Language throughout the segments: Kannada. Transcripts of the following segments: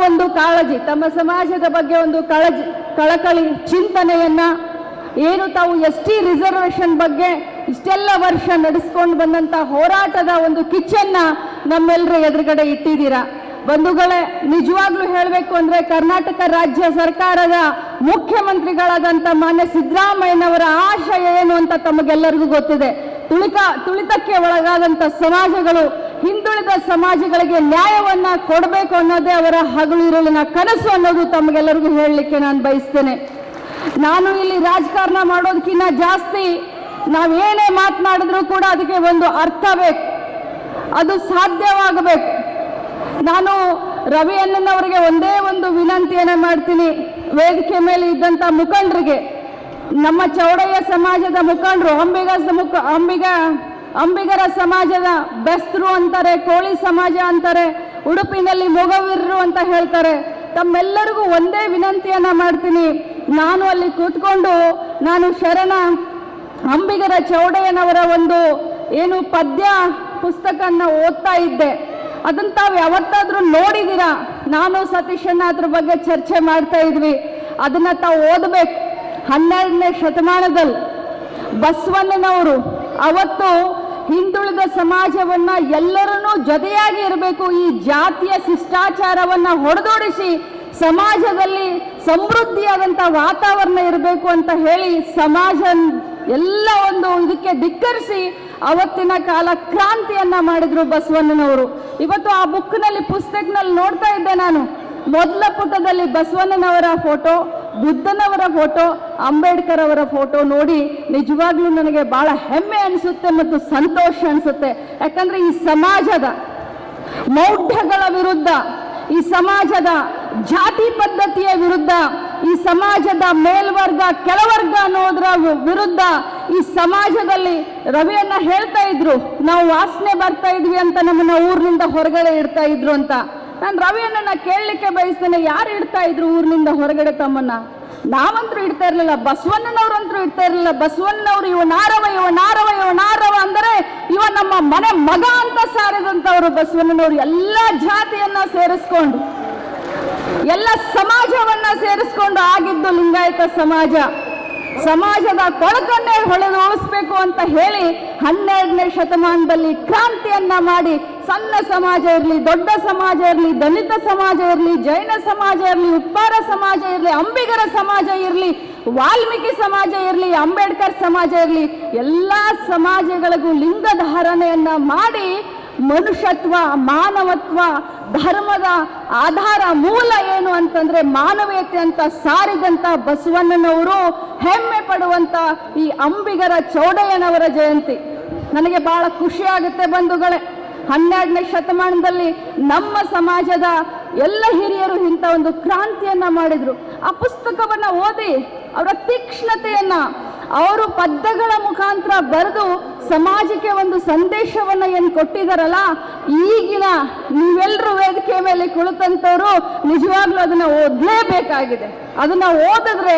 ಒಂದು ಕಾಳಜಿ, ತಮ್ಮ ಸಮಾಜದ ಬಗ್ಗೆ ಒಂದು ಕಳಕಳಿ ಚಿಂತನೆಯನ್ನ ಏನು ತಾವು ST ರಿಸರ್ವೇಷನ್ ಬಗ್ಗೆ ಇಷ್ಟೆಲ್ಲ ವರ್ಷ ನಡೆಸ್ಕೊಂಡು ಬಂದಂತ ಹೋರಾಟದ ಒಂದು ಕಿಚ್ಚನ್ನ ನಮ್ಮೆಲ್ಲರ ಎದುರುಗಡೆ ಇಟ್ಟಿದ್ದೀರಾ. ಬಂಧುಗಳೇ, ನಿಜವಾಗ್ಲೂ ಹೇಳಬೇಕು ಅಂದ್ರೆ ಕರ್ನಾಟಕ ರಾಜ್ಯ ಸರ್ಕಾರದ ಮುಖ್ಯಮಂತ್ರಿಗಳಾದಂಥ ಮಾನ್ಯ ಸಿದ್ದರಾಮಯ್ಯನವರ ಆಶಯ ಏನು ಅಂತ ತಮಗೆಲ್ಲರಿಗೂ ಗೊತ್ತಿದೆ. ತುಳಿತಕ್ಕೆ ಒಳಗಾದಂಥ ಸಮಾಜಗಳು, ಹಿಂದುಳಿದ ಸಮಾಜಗಳಿಗೆ ನ್ಯಾಯವನ್ನ ಕೊಡಬೇಕು ಅನ್ನೋದೇ ಅವರ ಹಗಲಿರುಳಿನ ಕನಸು ಅನ್ನೋದು ತಮಗೆಲ್ಲರಿಗೂ ಹೇಳಲಿಕ್ಕೆ ನಾನು ಬಯಸ್ತೇನೆ. ನಾನು ಇಲ್ಲಿ ರಾಜಕಾರಣ ಮಾಡೋದಕ್ಕಿಂತ ಜಾಸ್ತಿ ನಾವೇನೇ ಮಾತನಾಡಿದ್ರೂ ಕೂಡ ಅದಕ್ಕೆ ಒಂದು ಅರ್ಥ ಬೇಕು, ಅದು ಸಾಧ್ಯವಾಗಬೇಕು. ನಾನು ರವಿ ಅಣ್ಣನವರಿಗೆ ಒಂದೇ ಒಂದು ವಿನಂತಿಯನ್ನ ಮಾಡ್ತೀನಿ. ವೇದಿಕೆ ಮೇಲೆ ಇದ್ದಂಥ ಮುಖಂಡರಿಗೆ, ನಮ್ಮ ಚೌಡಯ್ಯ ಸಮಾಜದ ಮುಖಂಡರು, ಅಂಬಿಗರ ಸಮಾಜದ ಬೆಸ್ತರು ಅಂತಾರೆ, ಕೋಳಿ ಸಮಾಜ ಅಂತಾರೆ, ಉಡುಪಿನಲ್ಲಿ ಮೊಗವೀರರು ಅಂತ ಹೇಳ್ತಾರೆ. ತಮ್ಮೆಲ್ಲರಿಗೂ ಒಂದೇ ವಿನಂತಿಯನ್ನ ಮಾಡ್ತೀನಿ. ನಾನು ಅಲ್ಲಿ ಕೂತ್ಕೊಂಡು ನಾನು ಶರಣ ಅಂಬಿಗರ ಚೌಡಯ್ಯನವರ ಒಂದು ಏನು ಪದ್ಯ ಪುಸ್ತಕನ ಓದ್ತಾ ಇದ್ದೆ. ಅದನ್ನ ತಾವು ಯಾವತ್ತಾದ್ರೂ ನೋಡಿದ್ದೀರಾ? ನಾನು ಸತೀಶಣ್ಣ ಅದ್ರ ಬಗ್ಗೆ ಚರ್ಚೆ ಮಾಡ್ತಾ ಇದ್ವಿ. ಅದನ್ನ ತಾವು ಓದಬೇಕು. 12ನೇ ಶತಮಾನದಲ್ಲಿ ಬಸವಣ್ಣನವರು ಅವತ್ತು ಹಿಂದುಳಿದ ಸಮಾಜವನ್ನ ಎಲ್ಲರನ್ನೂ ಜೊತೆಯಾಗಿ ಇರಬೇಕು, ಈ ಜಾತಿಯ ಶಿಷ್ಟಾಚಾರವನ್ನ ಹೊಡೆದೋಡಿಸಿ ಸಮಾಜದಲ್ಲಿ ಸಮೃದ್ಧಿಯಾದಂಥ ವಾತಾವರಣ ಇರಬೇಕು ಅಂತ ಹೇಳಿ ಸಮಾಜ ಎಲ್ಲ ಒಂದು ಇದಕ್ಕೆ ಧಿಕ್ಕರಿಸಿ ಅವತ್ತಿನ ಕಾಲ ಕ್ರಾಂತಿಯನ್ನ ಮಾಡಿದ್ರು ಬಸವಣ್ಣನವರು. ಇವತ್ತು ಆ ಬುಕ್ನಲ್ಲಿ ಪುಸ್ತಕನಲ್ಲಿ ನೋಡ್ತಾ ಇದ್ದೆ ನಾನು, ಮೊದಲ ಪುಟದಲ್ಲಿ ಬಸವಣ್ಣನವರ ಫೋಟೋ, ಬುದ್ಧನವರ ಫೋಟೋ, ಅಂಬೇಡ್ಕರ್ ಅವರ ಫೋಟೋ ನೋಡಿ ನಿಜವಾಗ್ಲೂ ನನಗೆ ಬಹಳ ಹೆಮ್ಮೆ ಅನಿಸುತ್ತೆ ಮತ್ತು ಸಂತೋಷ ಅನಿಸುತ್ತೆ. ಯಾಕಂದ್ರೆ ಈ ಸಮಾಜದ ಮೌಢ್ಯಗಳ ವಿರುದ್ಧ, ಈ ಸಮಾಜದ ಜಾತಿ ಪದ್ಧತಿಯ ವಿರುದ್ಧ, ಈ ಸಮಾಜದ ಮೇಲ್ವರ್ಗ ಕೆಳವರ್ಗ ಅನ್ನೋದ್ರ ವಿರುದ್ಧ ಈ ಸಮಾಜದಲ್ಲಿ ರವಿಯನ್ನ ಹೇಳ್ತಾ ಇದ್ರು, ನಾವು ವಾಸನೆ ಬರ್ತಾ ಇದ್ವಿ ಅಂತ ನಮ್ಮನ್ನ ಊರಿನಿಂದ ಹೊರಗಡೆ ಇಡ್ತಾ ಇದ್ರು ಅಂತ. ನಾನು ರವಿಯನ್ನ ಕೇಳಲಿಕ್ಕೆ ಬಯಸ್ತೇನೆ, ಯಾರು ಇಡ್ತಾ ಇದ್ರು ಊರಿನಿಂದ ಹೊರಗಡೆ ತಮ್ಮನ್ನ? ನಾವಂತರೂ ಇಡ್ತಾ ಇರ್ಲಿಲ್ಲ, ಬಸವಣ್ಣನವ್ರಂತರೂ ಇಡ್ತಾ ಇರ್ಲಿಲ್ಲ. ಬಸವಣ್ಣನವರು ಇವನಾರವ ಅಂದರೆ ಇವ ನಮ್ಮ ಮನೆ ಮಗ ಅಂತ ಸಾರಿದಂತವರು ಬಸವಣ್ಣನವರು. ಎಲ್ಲ ಜಾತಿಯನ್ನ ಸೇರಿಸ್ಕೊಂಡು, ಎಲ್ಲ ಸಮಾಜವನ್ನ ಸೇರಿಸ್ಕೊಂಡು ಆಗಿದ್ದು ಲಿಂಗಾಯತ ಸಮಾಜ. ಸಮಾಜದ ಕೊಳಕನ್ನೇ ಹೊಳೆದೋಳಿಸ್ಬೇಕು ಅಂತ ಹೇಳಿ 12ನೇ ಶತಮಾನದಲ್ಲಿ ಕ್ರಾಂತಿಯನ್ನ ಮಾಡಿ ಸಣ್ಣ ಸಮಾಜ ಇರಲಿ, ದೊಡ್ಡ ಸಮಾಜ ಇರಲಿ, ದಲಿತ ಸಮಾಜ ಇರಲಿ, ಜೈನ ಸಮಾಜ ಇರಲಿ, ಉಪ್ಪಾರ ಸಮಾಜ ಇರಲಿ, ಅಂಬಿಗರ ಸಮಾಜ ಇರಲಿ, ವಾಲ್ಮೀಕಿ ಸಮಾಜ ಇರಲಿ, ಅಂಬೇಡ್ಕರ್ ಸಮಾಜ ಇರಲಿ, ಎಲ್ಲ ಸಮಾಜಗಳಿಗೂ ಲಿಂಗ ಧಾರಣೆಯನ್ನ ಮಾಡಿ ಮನುಷ್ಯತ್ವ, ಮಾನವತ್ವ, ಧರ್ಮದ ಆಧಾರ ಮೂಲ ಏನು ಅಂತಂದ್ರೆ ಮಾನವೀಯತೆ ಅಂತ ಸಾರಿದಂತ ಬಸವಣ್ಣನವರು ಹೆಮ್ಮೆ ಪಡುವಂತ ಈ ಅಂಬಿಗರ ಚೌಡಯ್ಯನವರ ಜಯಂತಿ ನನಗೆ ಬಹಳ ಖುಷಿ ಆಗುತ್ತೆ ಬಂಧುಗಳೇ. 12ನೇ ಶತಮಾನದಲ್ಲಿ ನಮ್ಮ ಸಮಾಜದ ಎಲ್ಲ ಹಿರಿಯರು ಇಂಥ ಒಂದು ಕ್ರಾಂತಿಯನ್ನ ಮಾಡಿದ್ರು. ಆ ಪುಸ್ತಕವನ್ನ ಓದಿ ಅವರ ತೀಕ್ಷ್ಣತೆಯನ್ನ, ಅವರು ಪದ್ಯಗಳ ಮುಖಾಂತರ ಬರೆದು ಸಮಾಜಕ್ಕೆ ಒಂದು ಸಂದೇಶವನ್ನ ಏನು ಕೊಟ್ಟಿದಾರಲ್ಲ, ಈಗಿನ ನೀವೆಲ್ಲರೂ ವೇದಿಕೆ ಮೇಲೆ ಕುಳಿತಂತವರು ನಿಜವಾಗ್ಲೂ ಅದನ್ನ ಓದಲೇಬೇಕಾಗಿದೆ. ಅದನ್ನ ಓದಿದ್ರೆ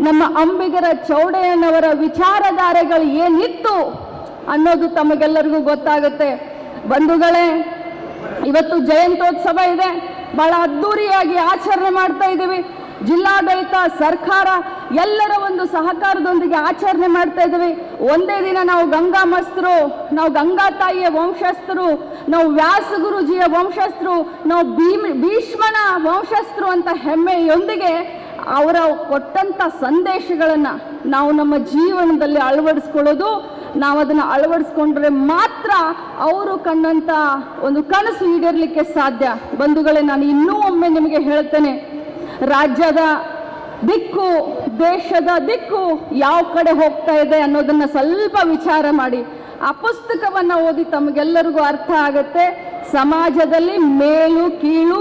ನಮ್ಮ ಅಂಬಿಗರ ಚೌಡಯ್ಯನವರ ವಿಚಾರಧಾರೆಗಳು ಏನಿತ್ತು ಅನ್ನೋದು ತಮಗೆಲ್ಲರಿಗೂ ಗೊತ್ತಾಗುತ್ತೆ. ಬಂಧುಗಳೇ, ಇವತ್ತು ಜಯಂತ್ಯೋತ್ಸವ ಇದೆ, ಬಹಳ ಅದ್ದೂರಿಯಾಗಿ ಆಚರಣೆ ಮಾಡ್ತಾ ಇದ್ದೀವಿ. ಜಿಲ್ಲಾಡಳಿತ, ಸರ್ಕಾರ ಎಲ್ಲರ ಒಂದು ಸಹಕಾರದೊಂದಿಗೆ ಆಚರಣೆ ಮಾಡ್ತಾ ಇದ್ದೀವಿ. ಒಂದೇ ದಿನ ನಾವು ಗಂಗಾ ಮಸ್ತರು, ನಾವು ಗಂಗಾ ತಾಯಿಯ ವಂಶಸ್ಥರು, ನಾವು ವ್ಯಾಸ ಗುರುಜಿಯ ವಂಶಸ್ಥರು, ನಾವು ಭೀಷ್ಮನ ವಂಶಸ್ಥರು ಅಂತ ಹೆಮ್ಮೆಯೊಂದಿಗೆ ಅವರ ಕೊಟ್ಟಂತ ಸಂದೇಶಗಳನ್ನ ನಾವು ನಮ್ಮ ಜೀವನದಲ್ಲಿ ಅಳವಡಿಸ್ಕೊಳ್ಳೋದು, ನಾವು ಅದನ್ನು ಅಳವಡಿಸ್ಕೊಂಡ್ರೆ ಮಾತ್ರ ಅವರು ಕಂಡಂತ ಒಂದು ಕನಸು ಈಡೇರಲಿಕ್ಕೆ ಸಾಧ್ಯ. ಬಂಧುಗಳೇ, ನಾನು ಇನ್ನೂ ಒಮ್ಮೆ ನಿಮಗೆ ಹೇಳ್ತೇನೆ, ರಾಜ್ಯದ ದಿಕ್ಕು, ದೇಶದ ದಿಕ್ಕು ಯಾವ ಕಡೆ ಹೋಗ್ತಾ ಇದೆ ಅನ್ನೋದನ್ನ ಸ್ವಲ್ಪ ವಿಚಾರ ಮಾಡಿ. ಆ ಪುಸ್ತಕವನ್ನ ಓದಿ ತಮಗೆಲ್ಲರಿಗೂ ಅರ್ಥ ಆಗತ್ತೆ. ಸಮಾಜದಲ್ಲಿ ಮೇಲು ಕೀಳು,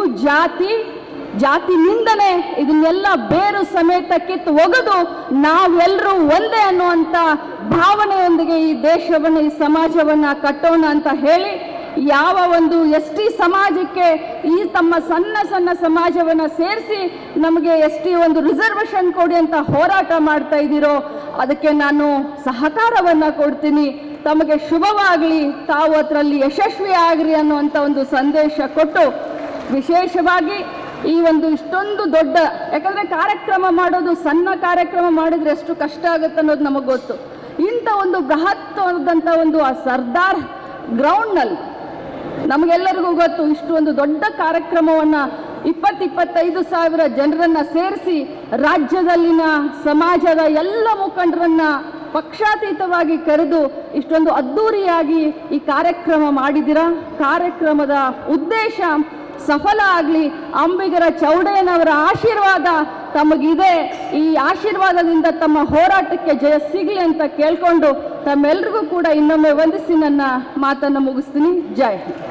ಜಾತಿ ನಿಂದನೆ ಇದನ್ನೆಲ್ಲ ಬೇರು ಸಮೇತ ಕಿತ್ತು ಒಗೆದು ನಾವೆಲ್ಲರೂ ಒಂದೇ ಅನ್ನುವಂಥ ಭಾವನೆಯೊಂದಿಗೆ ಈ ದೇಶವನ್ನು, ಈ ಸಮಾಜವನ್ನ ಕಟ್ಟೋಣ ಅಂತ ಹೇಳಿ, ಯಾವ ಒಂದು ST ಸಮಾಜಕ್ಕೆ ಈ ತಮ್ಮ ಸಣ್ಣ ಸಮಾಜವನ್ನ ಸೇರಿಸಿ ನಮಗೆ ST ಒಂದು ರಿಸರ್ವೇಷನ್ ಕೊಡಿ ಅಂತ ಹೋರಾಟ ಮಾಡ್ತಾ ಇದ್ದೀರೋ ಅದಕ್ಕೆ ನಾನು ಸಹಕಾರವನ್ನ ಕೊಡ್ತೀನಿ. ತಮಗೆ ಶುಭವಾಗಲಿ, ತಾವು ಅದರಲ್ಲಿ ಯಶಸ್ವಿ ಆಗ್ರಿ ಅನ್ನುವಂಥ ಒಂದು ಸಂದೇಶ ಕೊಟ್ಟು, ವಿಶೇಷವಾಗಿ ಈ ಒಂದು ಇಷ್ಟೊಂದು ದೊಡ್ಡ, ಯಾಕಂದರೆ ಕಾರ್ಯಕ್ರಮ ಮಾಡೋದು ಸಣ್ಣ ಕಾರ್ಯಕ್ರಮ ಮಾಡಿದರೆ ಎಷ್ಟು ಕಷ್ಟ ಆಗುತ್ತೆ ಅನ್ನೋದು ನಮಗೆ ಗೊತ್ತು. ಇಂಥ ಒಂದು ಬೃಹತ್ತಾದಂಥ ಒಂದು ಆ ಸರ್ದಾರ್ ಗ್ರೌಂಡ್ನಲ್ಲಿ ನಮಗೆಲ್ಲರಿಗೂ ಗೊತ್ತು, ಇಷ್ಟು ಒಂದು ದೊಡ್ಡ ಕಾರ್ಯಕ್ರಮವನ್ನು 20-25 ಸಾವಿರ ಜನರನ್ನು ಸೇರಿಸಿ ರಾಜ್ಯದಲ್ಲಿನ ಸಮಾಜದ ಎಲ್ಲ ಮುಖಂಡರನ್ನ ಪಕ್ಷಾತೀತವಾಗಿ ಕರೆದು ಇಷ್ಟೊಂದು ಅದ್ಧೂರಿಯಾಗಿ ಈ ಕಾರ್ಯಕ್ರಮ ಮಾಡಿದ್ದೀರಾ. ಕಾರ್ಯಕ್ರಮದ ಉದ್ದೇಶ ಸಫಲ ಆಗಲಿ, ಅಂಬಿಗರ ಚೌಡಯ್ಯನವರ ಆಶೀರ್ವಾದ ತಮಗಿದೆ. ಈ ಆಶೀರ್ವಾದದಿಂದ ತಮ್ಮ ಹೋರಾಟಕ್ಕೆ ಜಯ ಸಿಗಲಿ ಅಂತ ಕೇಳ್ಕೊಂಡು ತಮ್ಮೆಲ್ರಿಗೂ ಕೂಡ ಇನ್ನೊಮ್ಮೆ ವಂದಿಸಿ ನನ್ನ ಮಾತನ್ನು ಮುಗಿಸ್ತೀನಿ. ಜೈ ಹಿಂದ್.